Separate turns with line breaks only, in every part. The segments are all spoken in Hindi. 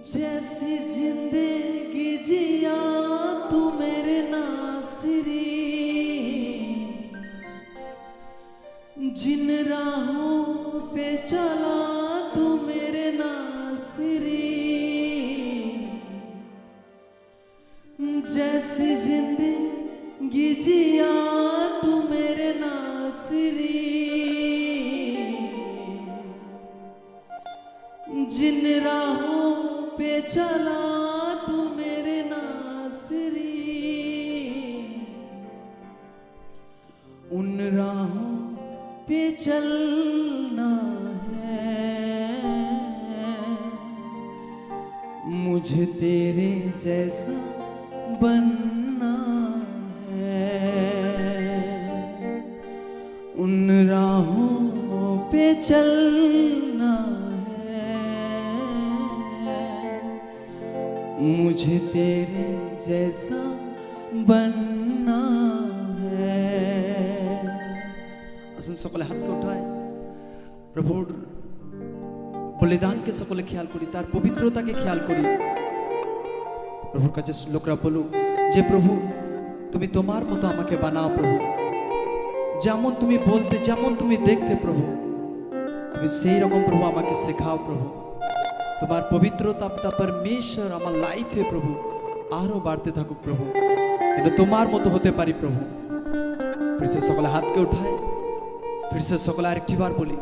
जैसी जिंदगी जिया तू मेरे नासिरी, जिन राहों पे चला तू मेरे नासिरी, जैसी जिंदगी जिया तू मेरे नासिरी, जिन राहों पे चला तू मेरे नासिरी, उन राहों पे चलना है मुझे, तेरे जैसा बनना है। उन राहों पे चलना मुझे, तेरे जैसा बनना है। আসুন সকলে হাতকে উঠায় প্রভুর বলিদানকে সকলে খেয়াল করি, তার পবিত্রতাকে খেয়াল করি। প্রভুর কাছে লোকরা বলুক যে প্রভু তুমি তোমার মতো আমাকে বানাও প্রভু, যেমন তুমি বলতে যেমন তুমি দেখতে প্রভু, তুমি সেই রকম প্রভু আমাকে শেখাও প্রভু। তোমার পবিত্রতা परमेश्वर আমার লাইফে প্রভু আরো বাড়তে থাকুক প্রভু, যেন তোমার মতো হতে পারি প্রভু। फिर से সকলে হাতকে উঠায়, फिर से সকলে আরেকটি বার বলি,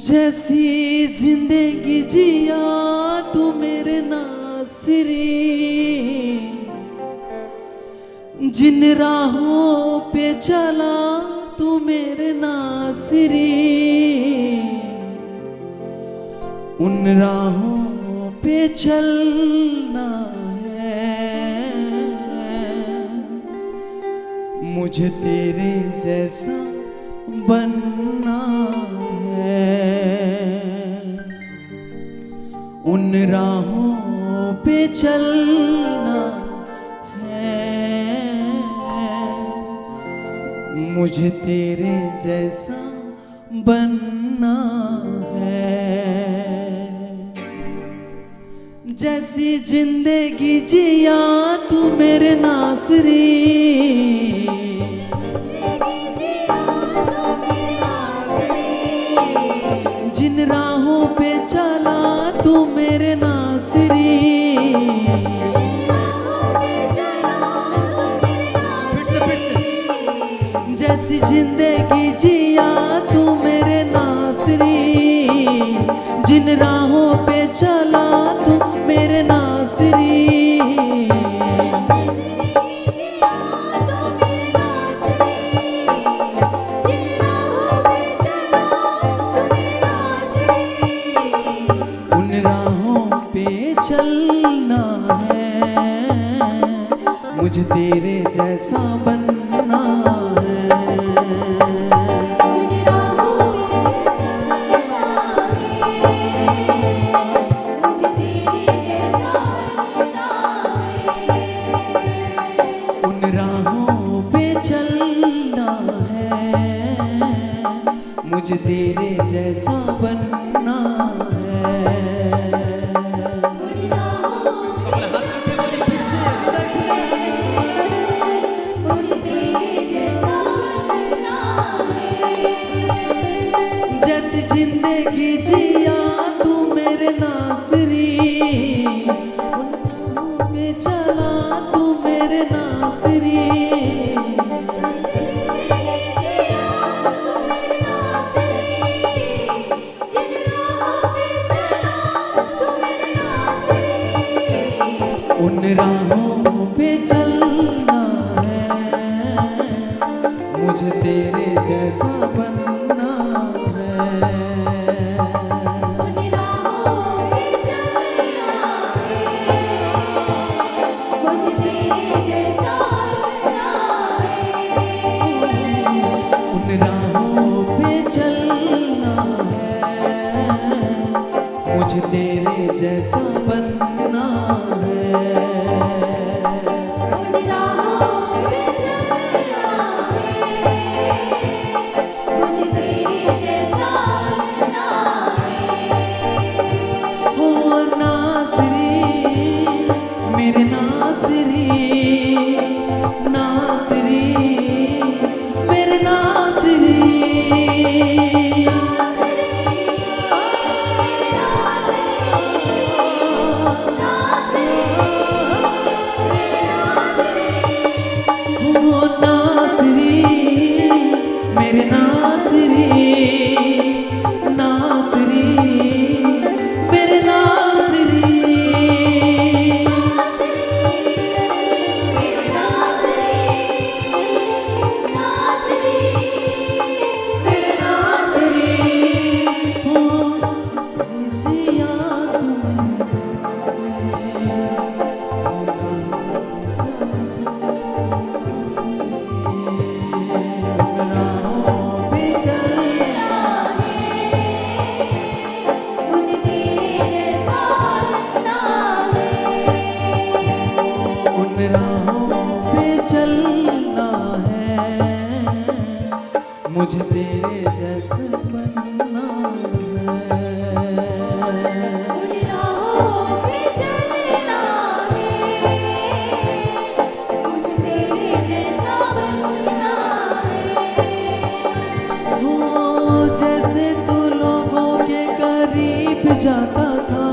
जैसी जिंदगी जिया तू मेरे नासिरी, जिन राहों पे चला तू मेरे नासिरी, उन राहों पे चलना है मुझे, तेरे जैसा बनना है। उन राहों पे चलना है मुझे, तेरे जैसा बनना है। जैसी जिंदगी जिया तू मेरे नासिरी, जिन राहों पे चला तू मेरे नासिरी, फिर से जैसी जिंदगी जिया तू मेरे नासिरी, जिन राहों पे चला तू मेरे नासिरी, उन राहों पे चलना है मुझे, तेरे जैसा बनना है। उन राहों पे चलना है मुझे, तेरे जैसा बनना है। जैसी जिंदगी जिया तू मेरे नासिरी, उन राहों पे चला तू मेरे नासिरी, उन राहों पे चलना है मुझे, तेरे जैसा बनना है।
उन राहों पे चलना है मुझे, तेरे जैसा बनना है।
उन राहों पे चलना है मुझे, तेरे जैसा बनना है।
उन राहों पे चलना है मुझे, तेरे जैसा बनना है।
जिया तुम्हें
मुझे तेरे जैसा बनना है।
उन राहों पे चलना है, मुझे तेरे जैसा बनना है।
उन राहों पे चलना है, मुझे तेरे जैसा बनना है।
हो जैसे तू लोगों के करीब जाता था,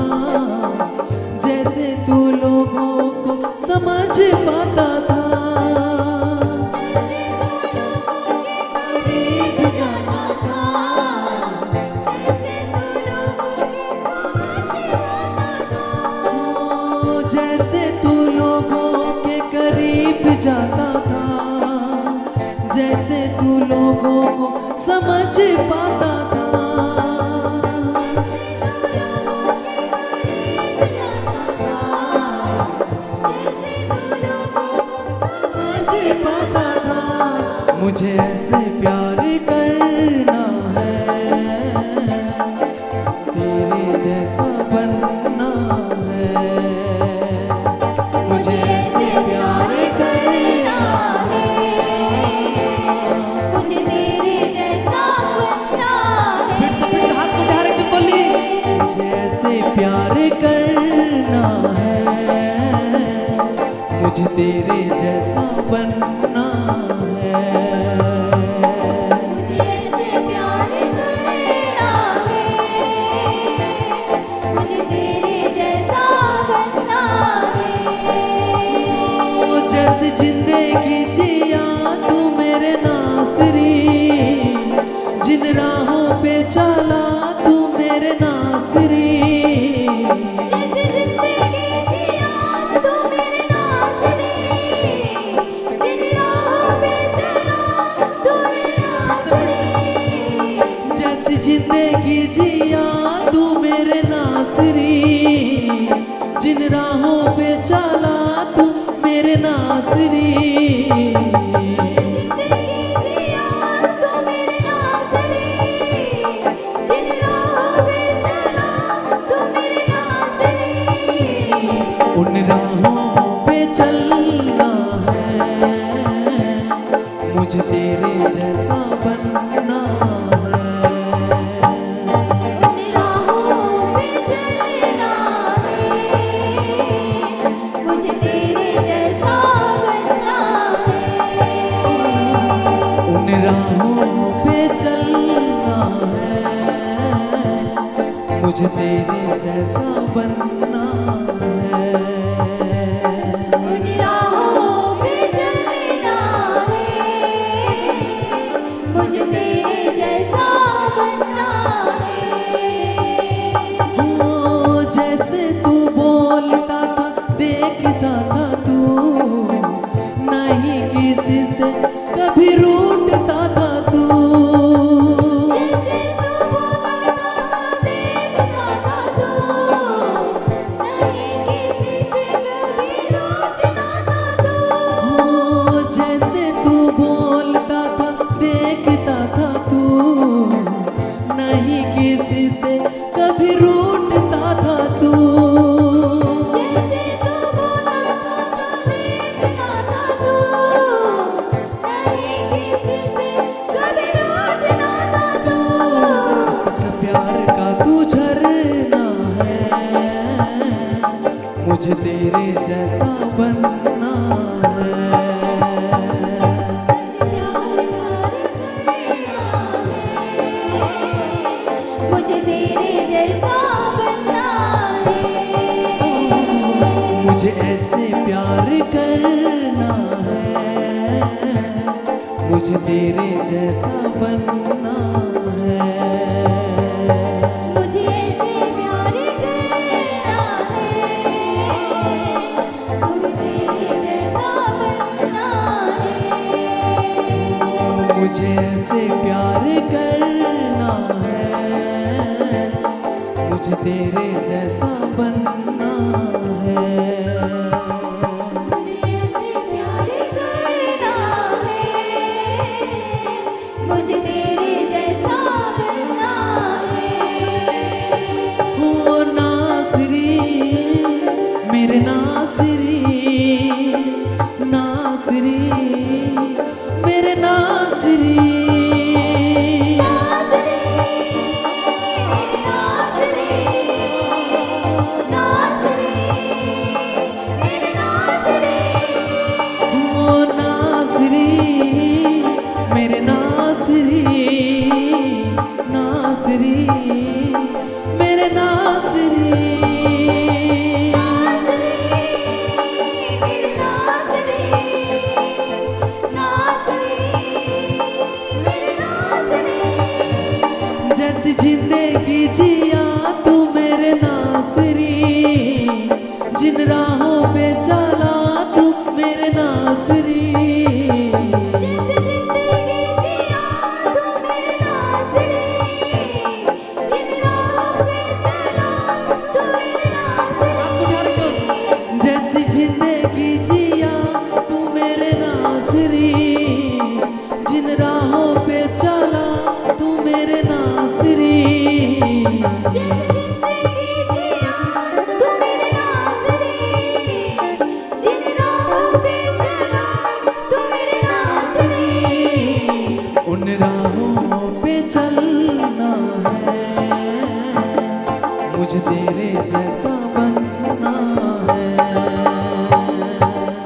जैसे तू लोगों को समझ पाता था,
करीब जाता था, जैसे तू लोगों के समझ पाता था।
हो जैसे तू लोगों के करीब जाता था, जैसे तू लोगों को समझ पाता था। मुझे पता था मुझे ऐसे प्यार करना है, तेरे जैसा बनना है। मुझे ऐसे प्यार करना
मुझे तेरे जैसा बनना है।
फिर से हाथ को उठा के बोली, मुझे ऐसे प्यार करना है, मुझे तेरे जैसा बनना है।
मुझे ऐसे प्यार करना है, मुझे तेरे जैसा बनना है।
ओ जैसे जिंदगी जिया तू मेरे नासरी, जिन राहों पे चला तू मेरे नासरी।
जैसे जिंदगी जिया तू मेरे नाज़री, जिन राहों पे चला तू मेरे नाज़री।
जैसी जिंदगी जिया तू मेरे नासरी, जिन राहों पे चला तू मेरे नासरी।
जिंदगी जिया तू मेरे नाज़री, जिन राहों पे चला तू मेरे नाज़री।
उन राहों पे चलना है, मुझे तेरे जैसा बनना है।
उन राहों पे चलना है, मुझे तेरे जैसा बनना है।
उन राहों पे चलना है, मुझे तेरे जैसा बनना है।
उन राहों पे चलना है, मुझे तेरे जैसा बनना है।
हो जैसे तू बोलता था देखता था तू, नहीं किसी से कभी रूठता था तू।
जैसे तू बोलता था देखता था तू, नहीं किसी से कभी रूठता था तू।
हो जैसे तू बोलता था देखता था तू, नहीं किसी से कभी रूठता था तू।
जैसे तू बोलता था देखता था तू, नहीं किसी से कभी रूठता था तू।
सच्चा प्यार का तू झरना है, मुझे तेरे जैसा बनना है।
मुझे तेरे जैसा बनना है।
मुझे ऐसे प्यार करना है, मुझे तेरे जैसा बनना है।
मुझे ऐसे प्यार करना है, मुझे तेरे जैसा बनना है।
मुझे ऐसे प्यार करना है, मुझे तेरे जैसा बनना है।
मुझे ऐसे प्यार करना है, मुझे तेरे जैसा बनना है।
ओ नासरी मेरे नासरी, नासरी मेरे नासरी।
नाज़री, नाज़री, नाज़री, मेरे नाज़री।
ओ नासरी मेरे नासरी, नासरी मेरे नासरी।
नाज़री, मेरे नाज़री, नाज़री, मेरे नाज़री।
जैसी जिंदगी जिया तू मेरे नासरी, जिन राहों पे चला तू मेरे नासरी।
जैसे जिंदगी जिया तू मेरे नाज़री, जिन राहों पे चला तू मेरे नाज़री।
जैसी जिंदगी जिया तू मेरे नासरी, जिन राहों पे चला तू मेरे नासरी।
जैसे जिंदगी जिया तू मेरे नाज़री, जिन राहों पे चला तू मेरे नाज़री।
उन राहों पे चलना है, मुझे तेरे जैसा बनना है।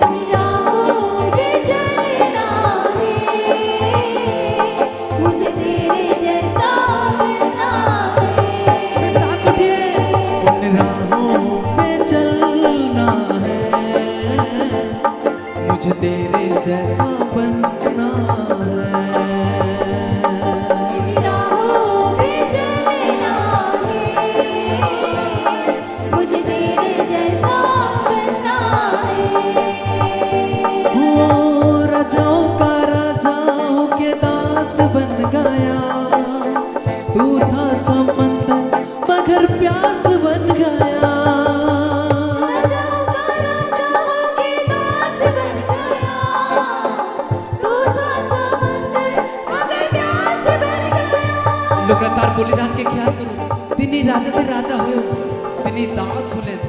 उन राहों पे चलना है, मुझे तेरे जैसा बनना है।
साथ उठिए। उन राहों पे चलना है, मुझे तेरे जैसा बनना है।
इन राहों पे चलना है, मुझे तेरे जैसा बनना है।
ओ राजाओं का राजा होके दास बन गया, तू था समंदर मगर प्यास बन गया।
राजाओं का राजा होके दास बन गया, तू था समंदर मगर प्यास बन गया।
लोग তার বলিদান কে খেয়াল করুন। তিনি রাজাদের রাজা হয়েও তিনি দাস হলেন।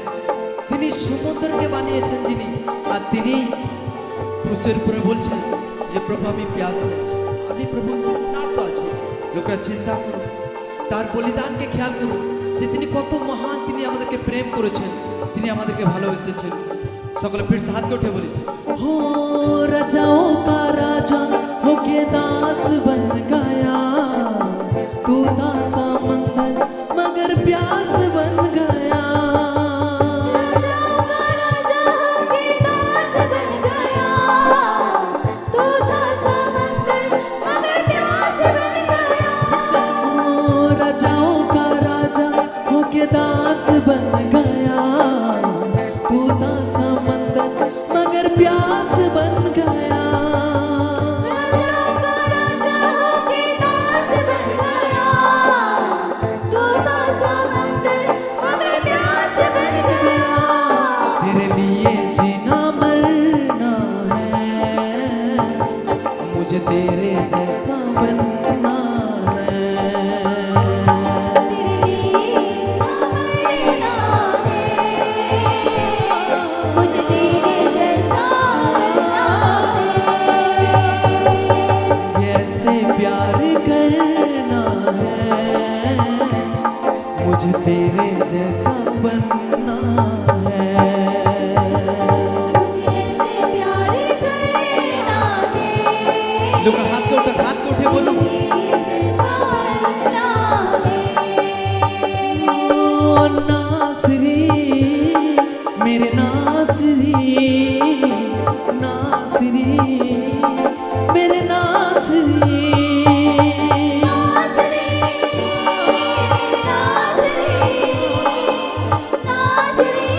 তিনি সমুদ্রকে বানিয়েছেন যিনি, আর তিনি ক্রুশের উপরে বলছেন যে প্রভু আমি প্যাসে আছি, আমি প্রভু তৃষ্ণার্ত আছি। লোকরা চিন্তা করুন, তার বলিদানকে খেয়াল করুন যে তিনি কত মহান, তিনি আমাদেরকে প্রেম করেছেন, তিনি আমাদেরকে ভালোবেসেছেন। সকলে ফির से हाथ को उठे बोली, हो राजाओं का राजा होके दास बन गया, तू था समंदर मगर प्यास बन गया।
राजाओं का राजा होके दास बन गया, तू था समंदर मगर प्यास बन गया।
ओ राजाओं का राजा होके दास बन गया, तू था समंदर मगर प्यास बन गया।
राजाओं का राजा होके दास बन गया, तू था समंदर मगर प्यास बन गया।
तेरे लिए जीना मरना है, मुझे तेरे जैसा बनना है।
तेरे लिए मरना है, मुझे तेरे जैसा बनना है।
जैसे प्यार करना है, मुझे तेरे जैसा बनना है।
मुझे ऐसे प्यार करना है,
लोग हाथ को उठे बोलो,
तेरे जैसा बनना है।
ओ नासरी मेरे नासरी, नासरी मेरे नासरी।
नाज़री, नाज़री, नाज़री,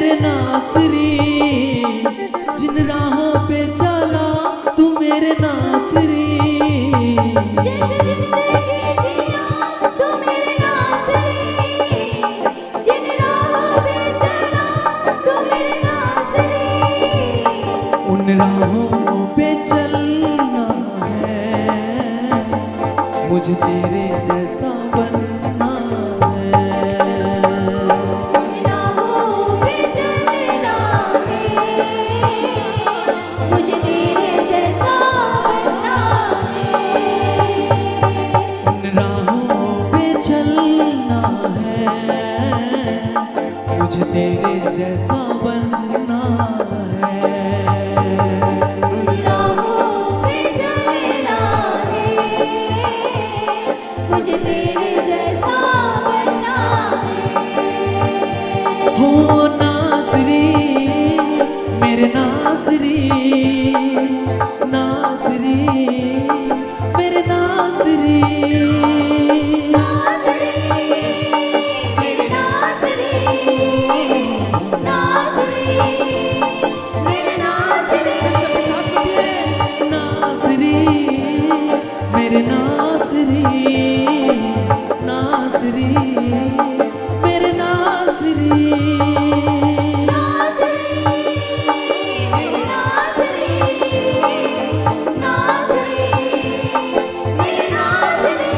मेरे नासरी, जिन राहों पे चला तू मेरे नासरी।
जैसे जिंदगी जिया तू मेरे नासरी, जिन राहों पे चला तू मेरे नासरी।
उन राहों पे चलना है, मुझे तेरे जैसा बनना है।
उन राहों पे चलना है, मुझे तेरे जैसा बनना है।
उन राहों पे चलना है, मुझे तेरे जैसा बनना है।
उन राहों पे चलना है, मुझे तेरे जैसा बनना है।
हो नासरी मेरे नासरी, नासरी मेरे नासरी।
नासरी मेरे नासरी, नासरी मेरे नासरी।
नासरी मेरे नासरी, नासरी मेरे नासरी।
नासरी मेरे नासरी, नासरी मेरे नासरी।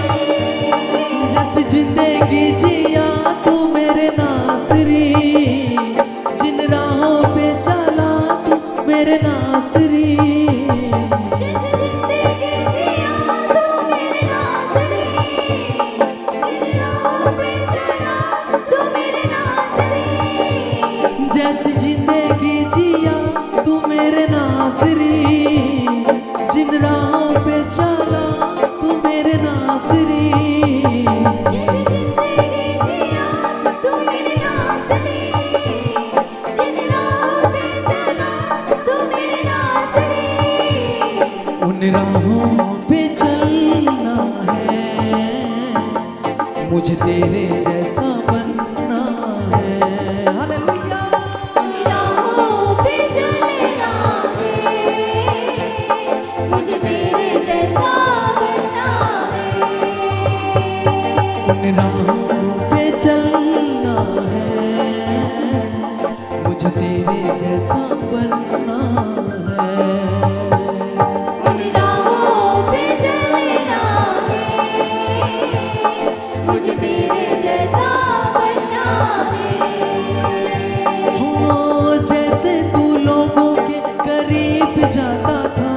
जैसे जिंदगी जिया तू मेरे नासरी, जिन राहों पे चला तू मेरे नासरी।
जैसे जिंदगी जिया तू मेरे नासरी, जिन राहों पे चला तू मेरे नासरी।
जैसे जिंदगी जिया तू मेरे नासरी, जिन राहों पे चला तू मेरे नासरी।
जैसे जिंदगी जिया तू मेरे नासरी, जिन राहों पे चला तू मेरे नासरी।
उन राहों पे चलना है, मुझे तेरे जैसा बनना है। हालेलुया।
उन राहों पे चलना है, मुझे तेरे जैसा बनना है।
उन राहों पे चलना है, मुझे तेरे जैसा बनना है।
उन राहों पे चलना है, मुझे तेरे जैसा बनना है।
हो जैसे तू लोगों के करीब जाता था,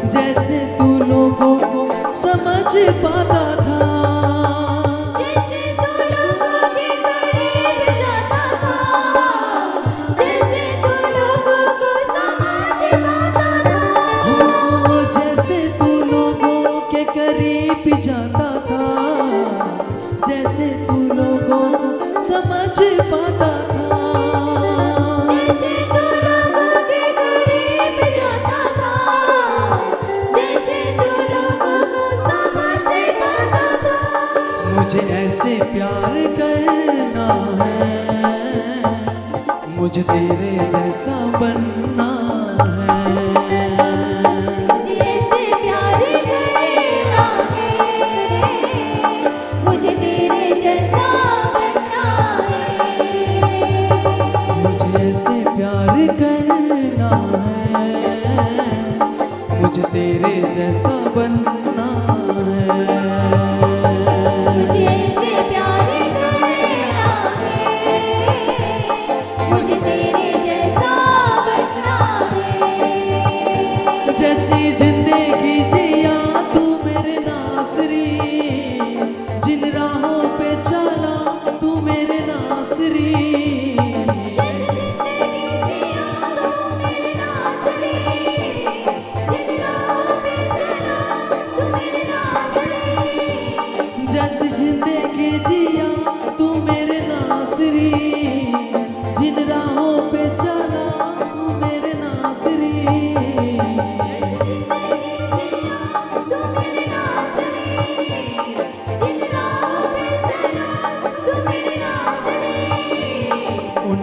जैसे तू लोगों को समझ पाता था।
जैसे तू लोगों के करीब जाता था, जैसे तू लोगों को समझ पाता था।
हो जैसे तू लोगों के करीब जाता था, जैसे तू लोगों को समझ पाता था।
जैसे तू लोगों के करीब जाता था, जैसे तू लोगों को समझ पाता था।
मुझे ऐसे प्यार करना है, मुझे तेरे जैसा बनना है।
मुझे ऐसे प्यार करना है, मुझे तेरे जैसा बनना है।
मुझे ऐसे प्यार करना है, मुझे तेरे जैसा बनना है।
मुझे ऐसे प्यार करना है, मुझे तेरे जैसा बनना है।
जैसी जिंदगी जिया तू मेरे नासरी, जिन राहों पे चला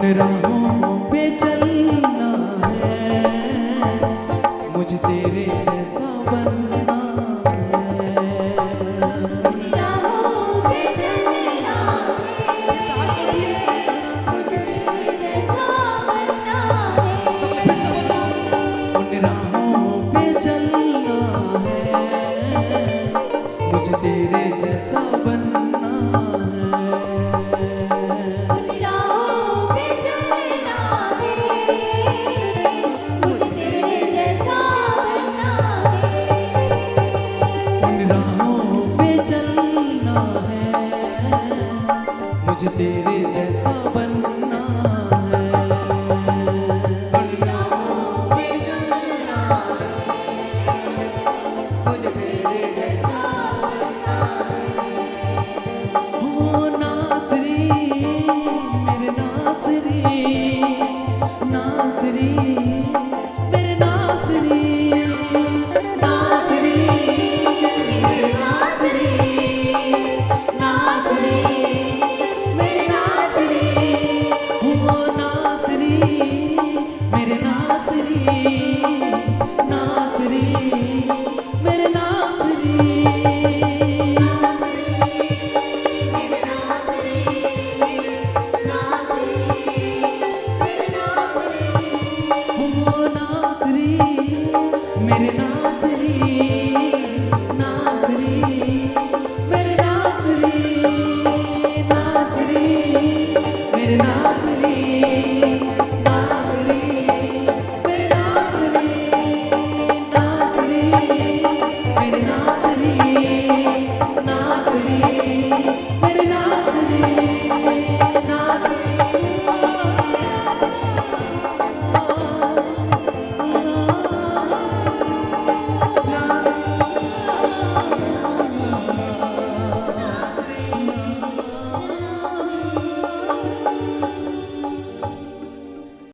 उन राहों पे चलना है, मुझे तेरे जैसा बनना है।
उन राहों पे चलना है, मुझे तेरे जैसा बनना है।
फिर से बोलो, उन राहों पे चलना है, मुझे तेरे जैसा बनना है।
उन राहों पे चलना है, मुझे तेरे जैसा बनना है।
उन राहों पे चलना है, मुझे तेरे जैसा बनना है।
उन राहों पे चलना है, मुझे तेरे जैसा बनना है।
ओ नासरी, मेरे नासरी, नासरी, मेरे नासरी, नासरी, मेरे नासरी, नासरी, मेरे नासरी, ओ नासरी, मेरे नासरी, नासरी, मेरे नासरी।
मेरे नासरी, नासरी, मेरे नासरी।
ओ नासरी, मेरे नासरी, नासरी, मेरे नासरी, नासरी, मेरे नासरी, नासरी, मेरे नासरी, नासरी, मेरे नासरी, नासरी,